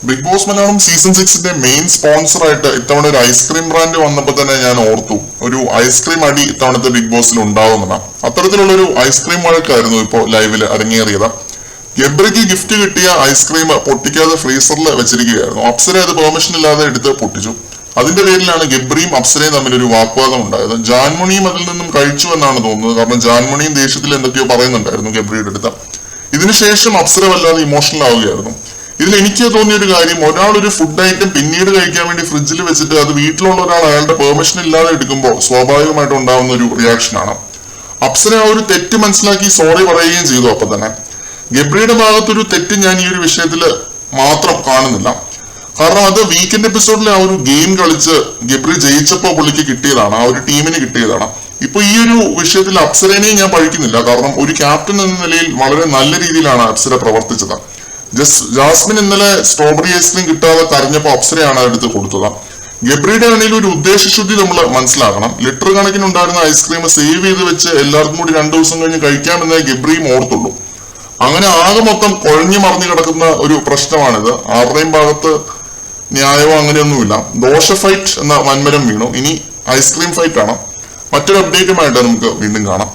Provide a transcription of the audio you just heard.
Big Boss Malayalam season 6ന്റെ main sponsor ആയിട്ട് ഇത്തവണ ഒരു ഐസ്ക്രീം ബ്രാൻഡ് വന്നപ്പോൾ തന്നെ ഞാൻ ഓർത്തു ഒരു ഐസ്ക്രീം അടി ഇത്തവണത്തെ ബിഗ് ബോസിൽ ഉണ്ടാവുന്നതാണ്. അത്തരത്തിലുള്ള ഒരു ഐസ്ക്രീം വഴക്കായിരുന്നു ഇപ്പോൾ ലൈവിൽ അരങ്ങേറിയത്. ഗബ്രിക്ക് ഗിഫ്റ്റ് കിട്ടിയ ഐസ്ക്രീം പൊട്ടിക്കാതെ ഫ്രീസറിൽ വെച്ചിരിക്കുകയായിരുന്നു. അപ്സര അത് പെർമിഷൻ ഇല്ലാതെ എടുത്ത് പൊട്ടിച്ചു. അതിന്റെ പേരിലാണ് ഗബ്രിയും അപ്സരയും തമ്മിൽ ഒരു വാഗ്വാദം ഉണ്ടായത്. ജാൻമണിയും അതിൽ നിന്നും കഴിച്ചു എന്നാണ് തോന്നുന്നത്. കാരണം ജാൻമണിയും ദേഷ്യത്തിൽ എന്തൊക്കെയോ പറയുന്നുണ്ടായിരുന്നു ഗബ്രിയുടെ അടുത്ത്. ഇതിനുശേഷം അപ്സര വല്ലാതെ ഇമോഷണൽ ആവുകയായിരുന്നു. ഇതിൽ എനിക്ക് തോന്നിയ ഒരു കാര്യം, ഒരാൾ ഒരു ഫുഡ് ഐറ്റം പിന്നീട് കഴിക്കാൻ വേണ്ടി ഫ്രിഡ്ജിൽ വെച്ചിട്ട് അത് വീട്ടിലുള്ള ഒരാൾ അയാളുടെ പെർമിഷൻ ഇല്ലാതെ എടുക്കുമ്പോൾ സ്വാഭാവികമായിട്ട് ഉണ്ടാവുന്ന ഒരു റിയാക്ഷനാണ്. അപ്സര ആ ഒരു തെറ്റ് മനസ്സിലാക്കി സോറി പറയുകയും ചെയ്തു. അപ്പൊ തന്നെ ഗബ്രിയുടെ ഭാഗത്തൊരു തെറ്റ് ഞാൻ ഈ ഒരു വിഷയത്തിൽ മാത്രം കാണുന്നില്ല. കാരണം അത് വീക്കെൻഡ് എപ്പിസോഡിലെ ആ ഒരു ഗെയിം കളിച്ച് ഗബ്രി ജയിച്ചപ്പോൾ പുള്ളിക്ക് കിട്ടിയതാണ്, ആ ഒരു ടീമിന് കിട്ടിയതാണ്. ഇപ്പൊ ഈ ഒരു വിഷയത്തിൽ അപ്സരനെയും ഞാൻ പഴിക്കുന്നില്ല. കാരണം ഒരു ക്യാപ്റ്റൻ എന്ന നിലയിൽ വളരെ നല്ല രീതിയിലാണ് അപ്സര പ്രവർത്തിച്ചത്. ജാസ്മിൻ ഇന്നലെ സ്ട്രോബെറി ഐസ്ക്രീം കിട്ടാതെ കരഞ്ഞപ്പോൾ അപ്സരയാണ് എടുത്ത് കൊടുത്തത്. ഗബ്രിയുടെ ആണെങ്കിൽ ഒരു ഉദ്ദേശശുദ്ധി നമ്മൾ മനസ്സിലാക്കണം. ലിറ്റർ കണക്കിനുണ്ടായിരുന്ന ഐസ്ക്രീം സേവ് ചെയ്ത് വെച്ച് എല്ലാവർക്കും കൂടി 2 ദിവസം കഴിഞ്ഞ് കഴിക്കാമെന്നേ ഗബ്രിയും ഓർത്തുള്ളൂ. അങ്ങനെ ആകെ മൊത്തം കുഴഞ്ഞു മറിഞ്ഞു കിടക്കുന്ന ഒരു പ്രശ്നമാണിത്. ആരുടെയും ഭാഗത്ത് ന്യായമോ അങ്ങനെയൊന്നുമില്ല. ദോശ ഫൈറ്റ് എന്ന വൻമരം വീണു. ഇനി ഐസ്ക്രീം ഫൈറ്റ് ആണ്. മറ്റൊരു അപ്ഡേറ്റുമായിട്ട് നമുക്ക് വീണ്ടും കാണാം.